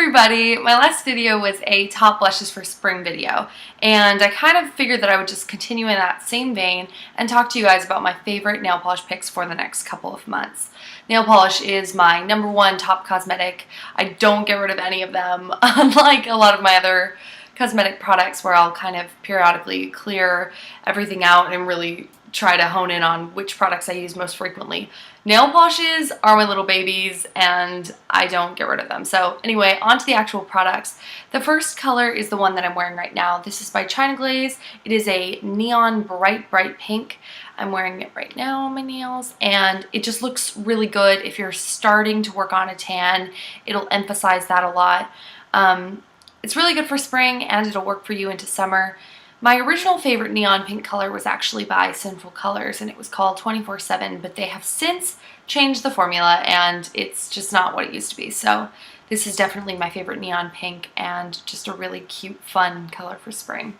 everybody! My last video was a top blushes for spring video, and I kind of figured that I would just continue in that same vein and talk to you guys about my favorite nail polish picks for the next couple of months. Nail polish is my #1 top cosmetic. I don't get rid of any of them, unlike a lot of my other cosmetic products where I'll kind of periodically clear everything out and really try to hone in on which products I use most frequently. Nail polishes are my little babies and I don't get rid of them. So anyway, on to the actual products. The first color is the one that I'm wearing right now. This is by Glaze. It is a neon bright pink. I'm wearing it right now on my nails and it just looks really good. If you're starting to work on a tan, it'll emphasize that a lot. It's really good for spring and it'll work for you into summer. My original favorite neon pink color was actually by Sinful Colors and it was called 24/7, but they have since changed the formula and it's just not what it used to be. So this is definitely my favorite neon pink and just a really cute, fun color for spring.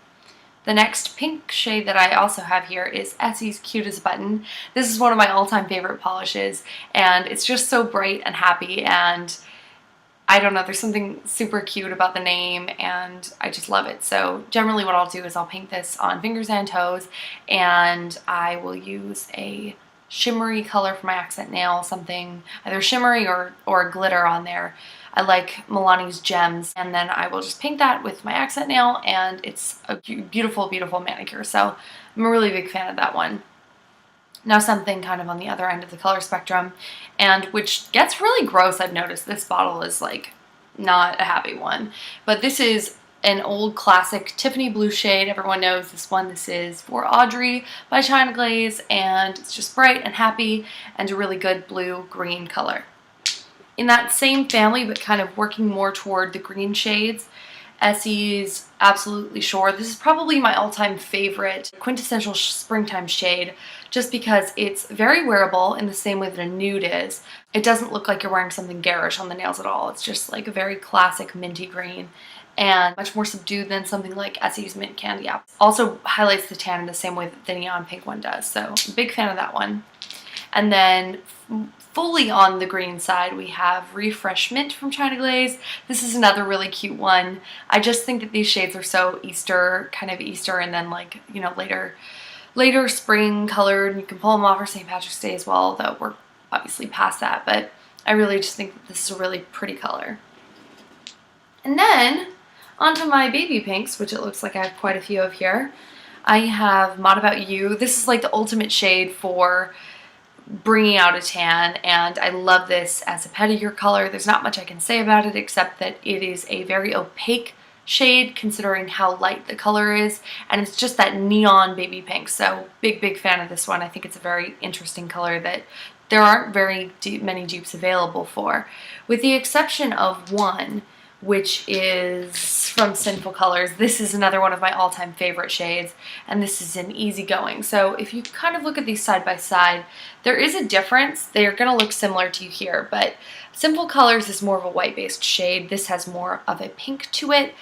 The next pink shade that I also have here is Essie's Cute as a Button. This is one of my all-time favorite polishes and it's just so bright and happy, and I don't know, there's something super cute about the name and I just love it. So generally what I'll do is I'll paint this on fingers and toes, and I will use a shimmery color for my accent nail, something either shimmery or glitter on there. I like Milani's Gems, and then I will just paint that with my accent nail and it's a beautiful, beautiful manicure. So I'm a really big fan of that one. Now something kind of on the other end of the color spectrum, and which gets really gross. I've noticed this bottle is like not a happy one, but this is an old classic Tiffany blue shade. Everyone knows this one. This is for Audrey by Glaze, and it's just bright and happy and a really good blue-green color. In that same family, but kind of working more toward the green shades, Essie's Absolutely Sure. This is probably my all-time favorite quintessential springtime shade, just because it's very wearable in the same way that a nude is. It doesn't look like you're wearing something garish on the nails at all. It's just like a very classic minty green and much more subdued than something like Essie's Mint Candy Apple. Also highlights the tan in the same way that the neon pink one does, so big fan of that one. And then fully on the green side, we have Refresh Mint from Glaze. This is another really cute one. I just think that these shades are so Easter, kind of Easter, and then like, you know, later spring colored, and you can pull them off for St. Patrick's Day as well, though we're obviously past that, but I really just think that this is a really pretty color. And then onto my baby pinks, which it looks like I have quite a few of here. I have Mod About You. This is like the ultimate shade for bringing out a tan, and I love this as a pedicure color. There's not much I can say about it except that it is a very opaque shade considering how light the color is, and it's just that neon baby pink. So big fan of this one. I think it's a very interesting color that there aren't very many dupes available for, with the exception of one, which is from Sinful Colors. This is another one of my all-time favorite shades, and this is in Easygoing. So if you kind of look at these side by side, there is a difference. They're going to look similar to you here, but Sinful Colors is more of a white-based shade. This has more of a pink to it.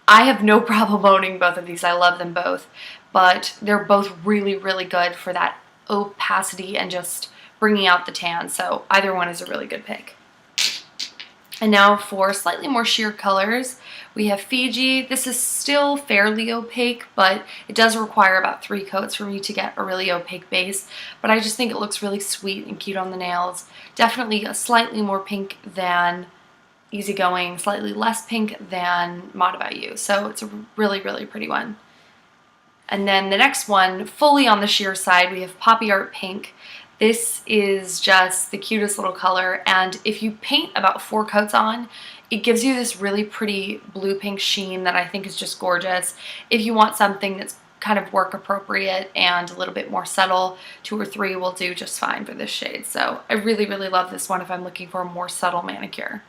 I have no problem owning both of these. I love them both, but they're both really good for that opacity and just bringing out the tan. So either one is a really good pick. And now for slightly more sheer colors, we have Fiji. This is still fairly opaque, but it does require about 3 coats for me to get a really opaque base. But I just think it looks really sweet and cute on the nails. Definitely a slightly more pink than Easygoing, slightly less pink than Mod About You. So it's a really pretty one. And then the next one, fully on the sheer side, we have Poppy Art Pink. This is just the cutest little color, and if you paint about 4 coats on, it gives you this really pretty blue-pink sheen that I think is just gorgeous. If you want something that's kind of work appropriate and a little bit more subtle, 2 or 3 will do just fine for this shade. So I really love this one if I'm looking for a more subtle manicure.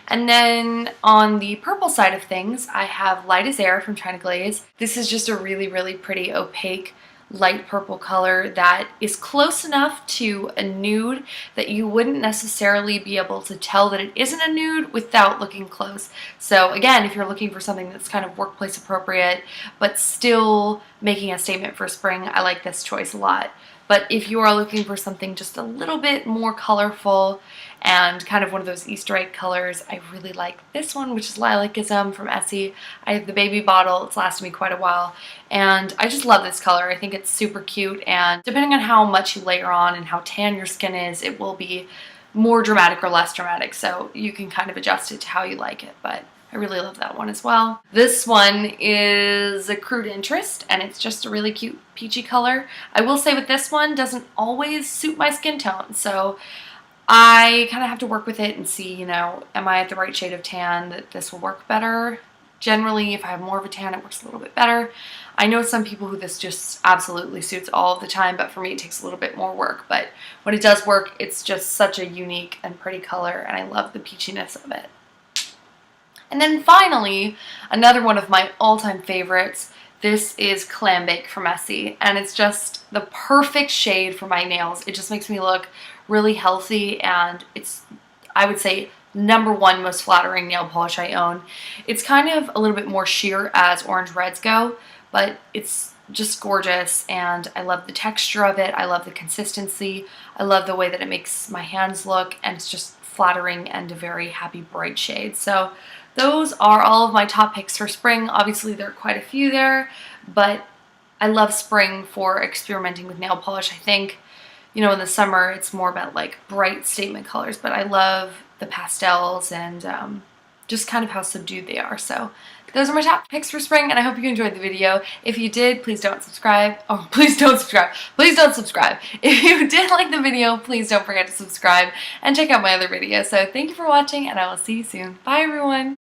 And then on the purple side of things, I have Light as Air from Glaze. This is just a really pretty opaque light purple color that is close enough to a nude that you wouldn't necessarily be able to tell that it isn't a nude without looking close. So again, if you're looking for something that's kind of workplace appropriate but still making a statement for spring, I like this choice a lot. But if you are looking for something just a little bit more colorful and kind of one of those Easter egg colors, I really like this one, which is Lilacism from Essie. I have the baby bottle. It's lasted me quite a while, and I just love this color. I think it's super cute, and depending on how much you layer on and how tan your skin is, it will be more dramatic or less dramatic, so you can kind of adjust it to how you like it, but I really love that one as well. This one is a Crude Interest, and it's just a really cute peachy color. I will say with this one, doesn't always suit my skin tone, so I kind of have to work with it and see, you know, am I at the right shade of tan that this will work better? Generally, if I have more of a tan, it works a little bit better. I know some people who this just absolutely suits all of the time, but for me it takes a little bit more work. But when it does work, it's just such a unique and pretty color, and I love the peachiness of it. And then finally, another one of my all-time favorites. This is Clambake from Essie, and it's just the perfect shade for my nails. It just makes me look really healthy, and it's, I would say, #1 most flattering nail polish I own. It's kind of a little bit more sheer as Orange Reds go, but it's just gorgeous, and I love the texture of it. I love the consistency. I love the way that it makes my hands look, and it's just flattering and a very happy bright shade. So those are all of my top picks for spring. Obviously there are quite a few there, but I love spring for experimenting with nail polish. I think, you know, in the summer it's more about like bright statement colors, but I love the pastels and just kind of how subdued they are. So those are my top picks for spring, and I hope you enjoyed the video. If you did, please don't subscribe. Oh, please don't subscribe. Please don't subscribe. If you did like the video, please don't forget to subscribe and check out my other videos. So thank you for watching, and I will see you soon. Bye, everyone.